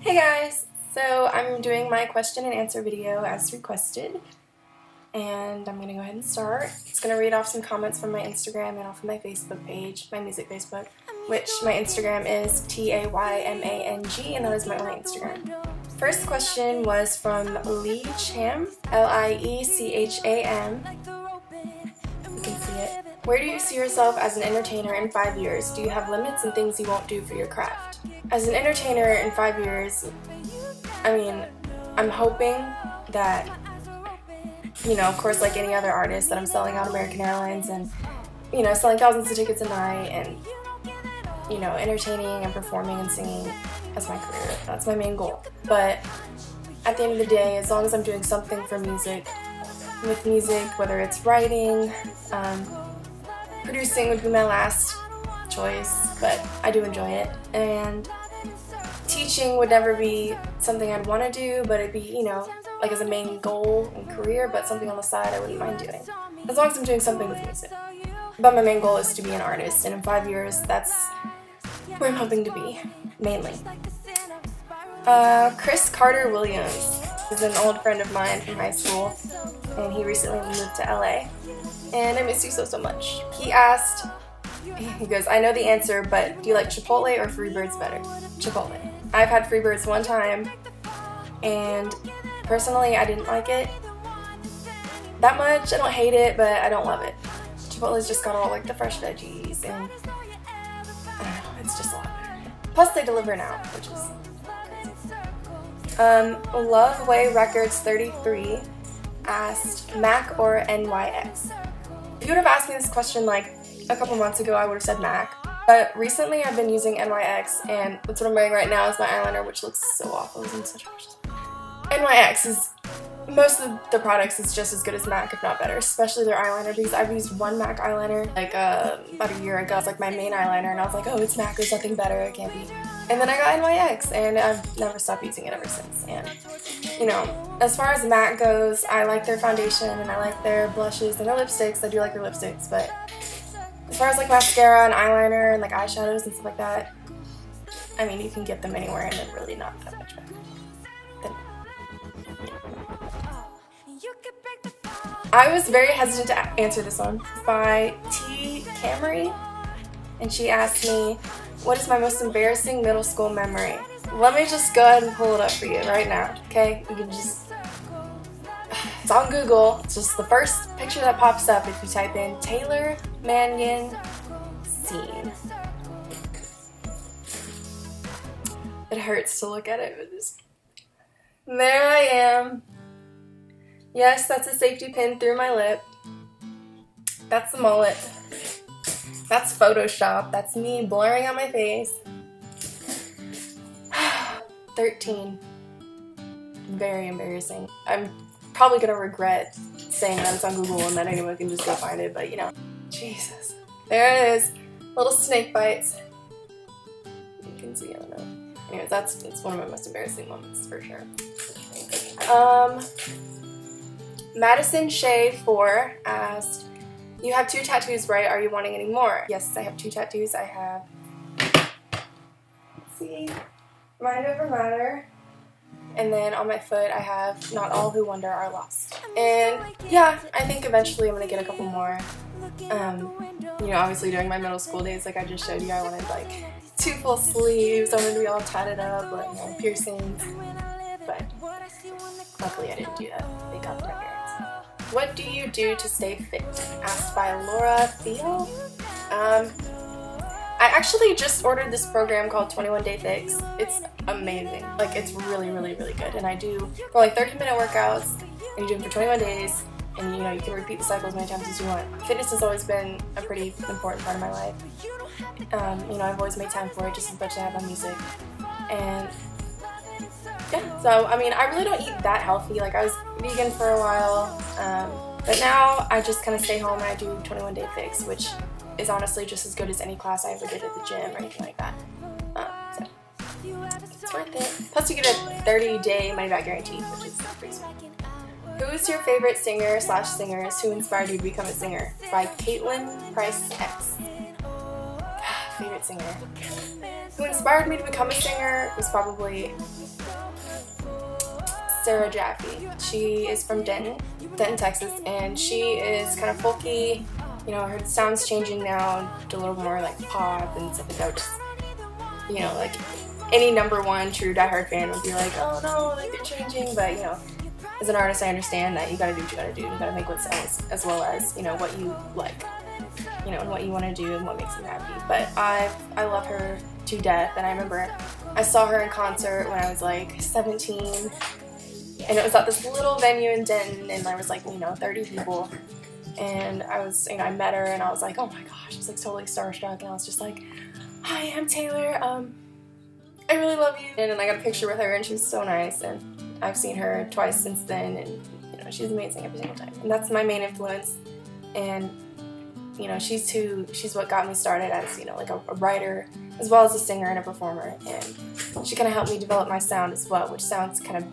Hey guys! So I'm doing my question and answer video as requested, and I'm going to go ahead and start. It's going to read off some comments from my Instagram and off of my Facebook page, my music Facebook, which my Instagram is TAYMANG, and that is my only Instagram. First question was from Lee Cham, Liecham. You can see it. Where do you see yourself as an entertainer in 5 years? Do you have limits and things you won't do for your craft? As an entertainer in 5 years, I mean, I'm hoping that, you know, of course, like any other artist, that I'm selling out American Airlines and, you know, selling thousands of tickets a night and, you know, entertaining and performing and singing as my career. That's my main goal. But at the end of the day, as long as I'm doing something for music, with music, whether it's writing, producing would be my last choice, but I do enjoy it. And teaching would never be something I'd want to do, but it'd be, you know, like as a main goal and career, but something on the side I wouldn't mind doing. As long as I'm doing something with music. But my main goal is to be an artist, and in 5 years, that's where I'm hoping to be, mainly. Chris Carter Williams is an old friend of mine from high school, and he recently moved to LA, and I miss you so much. He asked, he goes, I know the answer, but do you like Chipotle or Freebirds better? Chipotle. I've had Freebirds one time, and personally I didn't like it that much. I don't hate it, but I don't love it. Chipotle's just got all like the fresh veggies, and I don't know, it's just a lot better. Plus they deliver now, which is crazy. Love Way Records 33 asked Mac or NYX. If you would have asked me this question like a couple months ago, I would have said Mac. But recently I've been using NYX, and that's what I'm wearing right now is my eyeliner, which looks so awful. It's in such a precious. NYX is, most of the products is just as good as MAC, if not better, especially their eyeliner, because I've used one MAC eyeliner like about a year ago. It's like my main eyeliner, and I was like, oh, it's MAC, there's nothing better, it can't be. And then I got NYX, and I've never stopped using it ever since. And, you know, as far as MAC goes, I like their foundation, and I like their blushes and their lipsticks. I do like their lipsticks, but as far as like mascara and eyeliner and like eyeshadows and stuff like that, I mean, you can get them anywhere, and they're really not that much better. I was very hesitant to answer this one. It's by T. Camry, and she asked me, what is my most embarrassing middle school memory? Let me just go ahead and pull it up for you right now, okay? You can just, it's on Google. It's just the first picture that pops up if you type in Taylor Mannion scene. It hurts to look at it, but just, there I am. Yes, that's a safety pin through my lip. That's the mullet. That's Photoshop. That's me blurring out my face. 13. Very embarrassing. I'm probably gonna regret saying that it's on Google and that anyone can just go find it, but you know. Jesus. There it is. Little snake bites. You can see, I don't know. Anyways, it's one of my most embarrassing moments for sure. Madison Shea 4 asked, you have 2 tattoos, right? Are you wanting any more? Yes, I have 2 tattoos. I have, let's see, Mind Over Matter, and then on my foot I have Not All Who Wander Are Lost. And yeah, I think eventually I'm gonna get a couple more. You know, obviously during my middle school days, like I just showed you, I wanted like 2 full sleeves. I wanted to be all tatted up, like, you know, piercings. But luckily I didn't do that. They got my parents. What do you do to stay fit? Asked by Laura Theo. I actually just ordered this program called 21 Day Fix. It's amazing. Like, it's really, really, really good. And I do for like 30-minute workouts, and you do them for 21 days, and you know, you can repeat the cycle as many times as you want. Fitness has always been a pretty important part of my life. You know, I've always made time for it just as much as I have on music. And yeah, so I mean, I really don't eat that healthy. Like, I was vegan for a while, but now I just kind of stay home and I do 21 Day Fix, which is honestly just as good as any class I ever did at the gym or anything like that. So it's worth it. Plus, you get a 30-day money-back guarantee, which is pretty sweet. Who's your favorite singer/singers who inspired you to become a singer? By Caitlin Price X. Favorite great singer. Who inspired me to become a singer was probably Sarah Jaffe. She is from Denton, Texas, and she is kind of folky. You know, her sound's changing now to a little more like pop and stuff like that. Just, you know, like any #1 true diehard fan would be like, oh no, like they're changing. But you know, as an artist, I understand that you gotta do what you gotta do. You gotta make what sells, as well as, you know, what you like, you know, and what you want to do and what makes you happy. But I love her to death, and I remember I saw her in concert when I was like 17, and it was at this little venue in Denton, and there was like, you know, 30 people, and I was, you know, I met her, and I was like, oh my gosh, I was like totally starstruck, and I was just like, hi, I'm Taylor, I really love you. And then I got a picture with her, and she was so nice, and I've seen her twice since then, and you know, she's amazing every single time. And that's my main influence, and you know, she's what got me started as, you know, like a writer, as well as a singer and a performer, and she kind of helped me develop my sound as well, which sounds kind of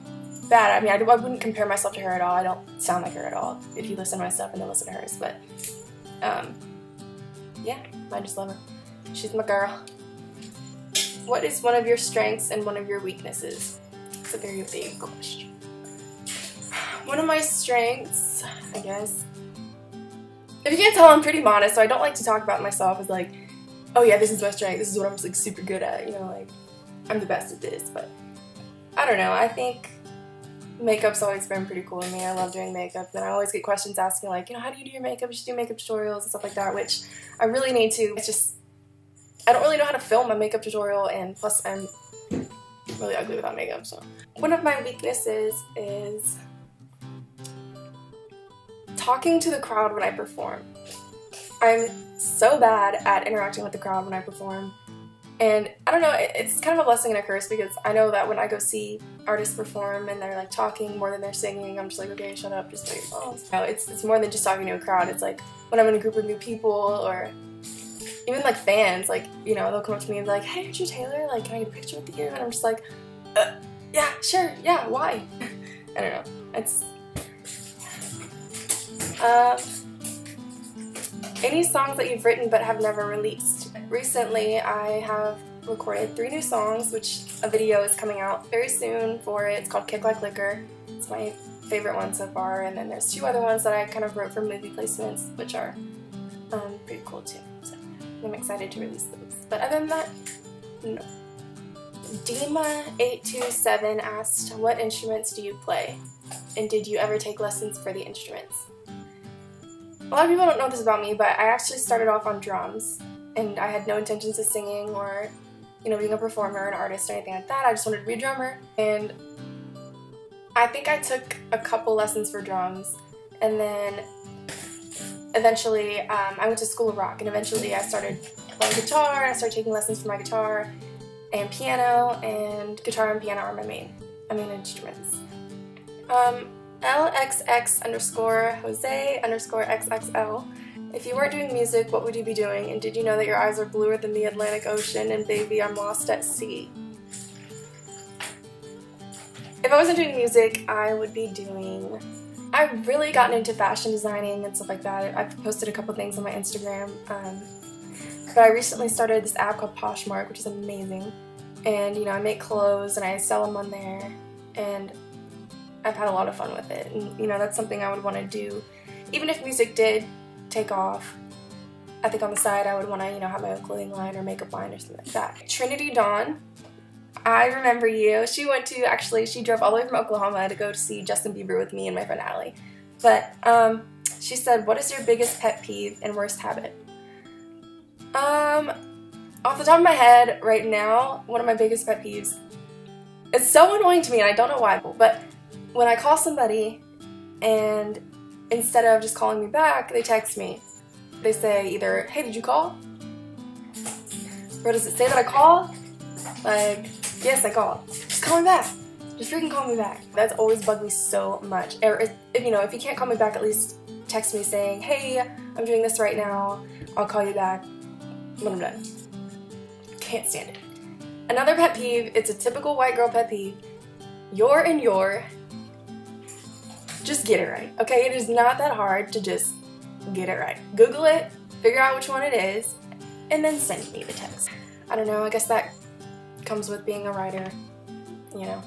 bad. I mean, I wouldn't compare myself to her at all. I don't sound like her at all if you listen to my stuff and then listen to hers, but yeah, I just love her. She's my girl. What is one of your strengths and one of your weaknesses? It's a very big question. One of my strengths, I guess. If you can't tell, I'm pretty modest, so I don't like to talk about myself as like, oh yeah, this is my strength, this is what I'm like super good at, you know, like, I'm the best at this, but I don't know, I think makeup's always been pretty cool to me. I love doing makeup, and I always get questions asking like, you know, how do you do your makeup? You should do makeup tutorials and stuff like that, which I really need to. It's just, I don't really know how to film a makeup tutorial, and plus I'm really ugly without makeup, so. One of my weaknesses is talking to the crowd when I perform. I'm so bad at interacting with the crowd when I perform, and I don't know, it's kind of a blessing and a curse, because I know that when I go see artists perform and they're like talking more than they're singing, I'm just like, okay, shut up, just play your phones. You know, it's more than just talking to a crowd. It's like when I'm in a group of new people, or even like fans, like, you know, they'll come up to me and be like, hey, aren't you Taylor? Like, can I get a picture with you? And I'm just like, yeah, sure, yeah, why? I don't know. It's any songs that you've written but have never released. Recently, I have recorded 3 new songs, which a video is coming out very soon for it. It's called Kick Like Liquor. It's my favorite one so far, and then there's 2 other ones that I kind of wrote for movie placements, which are pretty cool too. So I'm excited to release those. But other than that, no. Dima827 asked, what instruments do you play? And did you ever take lessons for the instruments? A lot of people don't know this about me, but I actually started off on drums, and I had no intentions of singing or, you know, being a performer, an artist, or anything like that. I just wanted to be a drummer, and I think I took a couple lessons for drums, and then eventually I went to School of Rock, and eventually I started playing guitar, and I started taking lessons for my guitar and piano, and guitar and piano are my main instruments. LXX_Jose_XXL. If you weren't doing music, what would you be doing? And did you know that your eyes are bluer than the Atlantic Ocean? And baby, I'm lost at sea. If I wasn't doing music, I would be doing... I've really gotten into fashion designing and stuff like that. I've posted a couple things on my Instagram. But I recently started this app called Poshmark, which is amazing. And, you know, I make clothes and I sell them on there. And I've had a lot of fun with it, and you know, that's something I would want to do. Even if music did take off, I think on the side I would want to, you know, have my own clothing line or makeup line or something like that. Trinity Dawn, I remember you. She drove all the way from Oklahoma to go to see Justin Bieber with me and my friend Allie. But she said, what is your biggest pet peeve and worst habit? Off the top of my head right now, one of my biggest pet peeves, it's so annoying to me and I don't know why, but when I call somebody and instead of just calling me back, they text me. They say either, hey, did you call? Or does it say that I called? Like, yes, I called. Just call me back. Just freaking call me back. That's always bugged me so much. Or if you know, if you can't call me back, at least text me saying, hey, I'm doing this right now. I'll call you back when I'm done. Can't stand it. Another pet peeve, it's a typical white girl pet peeve. Just get it right, okay? It is not that hard to just get it right. Google it, figure out which one it is, and then send me the text. I don't know, I guess that comes with being a writer, you know,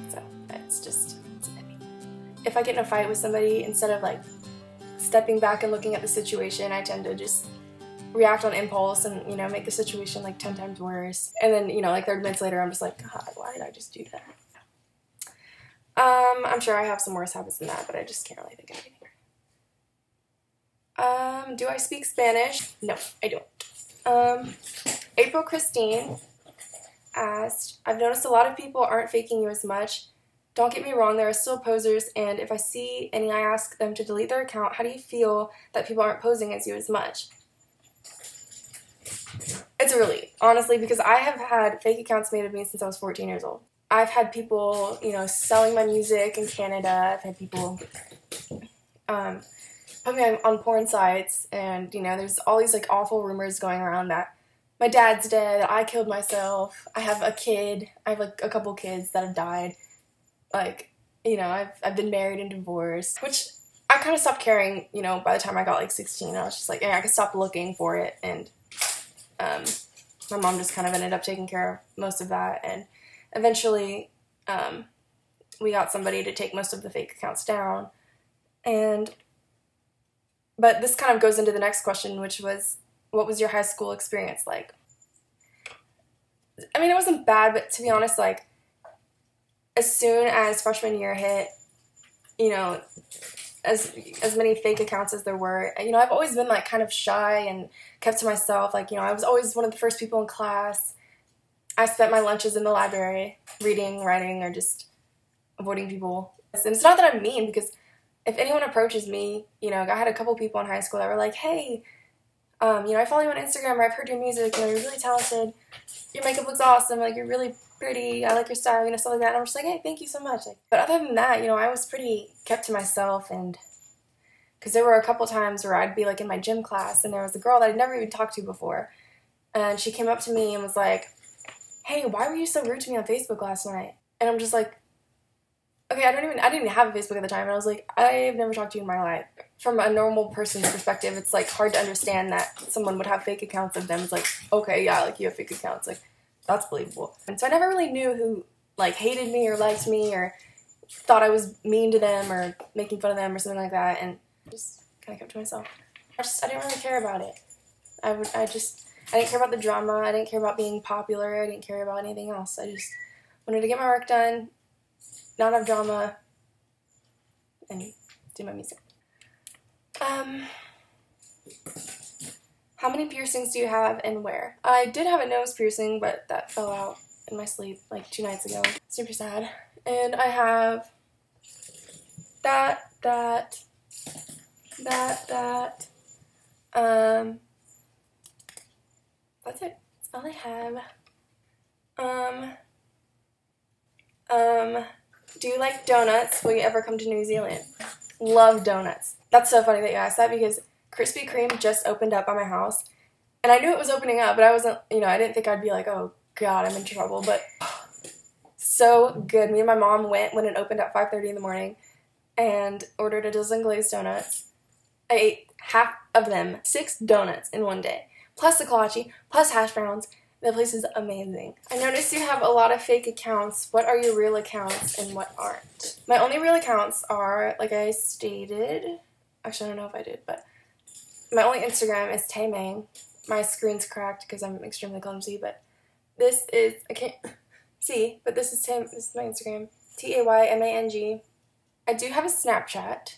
so it's just, if I get in a fight with somebody, instead of like stepping back and looking at the situation, I tend to just react on impulse and, you know, make the situation like 10 times worse. And then, you know, like 30 minutes later, I'm just like, God, why did I just do that? I'm sure I have some worse habits than that, but I just can't really think of anything. Do I speak Spanish? No, I don't. April Christine asked, I've noticed a lot of people aren't faking you as much. Don't get me wrong, there are still posers, and if I see any, I ask them to delete their account. How do you feel that people aren't posing as you as much? It's a relief, honestly, because I have had fake accounts made of me since I was 14 years old. I've had people, you know, selling my music in Canada. I've had people put me on porn sites, and, you know, there's all these, like, awful rumors going around that my dad's dead, that I killed myself, I have a kid, I have, like, a couple kids that have died. Like, you know, I've been married and divorced, which I kind of stopped caring, you know, by the time I got, like, 16. I was just like, yeah, I could stop looking for it, and my mom just kind of ended up taking care of most of that, and eventually we got somebody to take most of the fake accounts down. But this kind of goes into the next question, which was, what was your high school experience like? I mean, it wasn't bad, but to be honest, like, as soon as freshman year hit, you know, as many fake accounts as there were, you know, I've always been, like, kind of shy and kept to myself. Like, you know, I was always one of the first people in class. I spent my lunches in the library reading, writing, or just avoiding people. And it's not that I'm mean, because if anyone approaches me, you know, I had a couple people in high school that were like, hey, you know, I follow you on Instagram, or I've heard your music, you know, you're really talented, your makeup looks awesome, like, you're really pretty, I like your style, you know, stuff like that. And I'm just like, hey, thank you so much. Like, but other than that, you know, I was pretty kept to myself, and because there were a couple times where I'd be, like, in my gym class, and there was a girl that I'd never even talked to before, and she came up to me and was like, hey, why were you so rude to me on Facebook last night? And I'm just like, okay, I didn't even have a Facebook at the time, and I was like, I've never talked to you in my life. From a normal person's perspective, it's, like, hard to understand that someone would have fake accounts of them. It's like, okay, yeah, like, you have fake accounts, like, that's believable. And so I never really knew who, like, hated me or liked me or thought I was mean to them or making fun of them or something like that, and just kind of kept to myself. I didn't really care about it. I didn't care about the drama, I didn't care about being popular, I didn't care about anything else. I just wanted to get my work done, not have drama, and do my music. How many piercings do you have and where? I did have a nose piercing, but that fell out in my sleep like 2 nights ago. Super sad. And I have that. That's it. That's all I have. Do you like donuts? Will you ever come to New Zealand? Love donuts. That's so funny that you asked that, because Krispy Kreme just opened up by my house, and I knew it was opening up, but I wasn't, you know, I didn't think I'd be like, oh God, I'm in trouble, but so good. Me and my mom went when it opened at 5:30 in the morning and ordered a dozen glazed donuts. I ate half of them, 6 donuts in one day, plus the kolache, plus hash browns. The place is amazing. I noticed you have a lot of fake accounts. What are your real accounts and what aren't? My only real accounts are, like I stated, actually I don't know if I did, but my only Instagram is Taymang. My screen's cracked because I'm extremely clumsy, but this is, I can't see, but this is my Instagram, Taymang. I do have a Snapchat,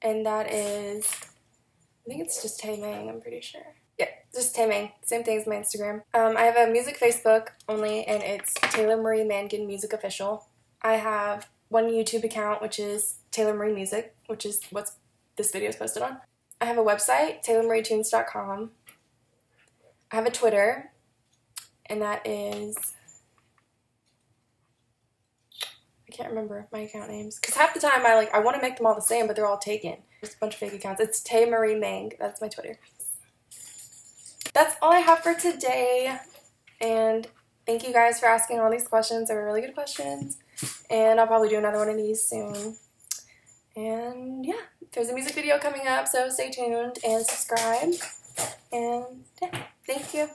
and that is, I think it's just Taymang, I'm pretty sure. Yeah, just Taymang. Same thing as my Instagram. I have a music Facebook only, and it's Taylor Marie Mangan Music Official. I have one YouTube account, which is Taylor Marie Music, which is what this video is posted on. I have a website, taylormarietunes.com. I have a Twitter, and that is, I can't remember my account names, because half the time I want to make them all the same, but they're all taken. There's a bunch of fake accounts. It's Tay Marie Mang. That's my Twitter. That's all I have for today, and thank you guys for asking all these questions. They were really good questions, and I'll probably do another one of these soon. And yeah, there's a music video coming up, so stay tuned and subscribe, and yeah, thank you.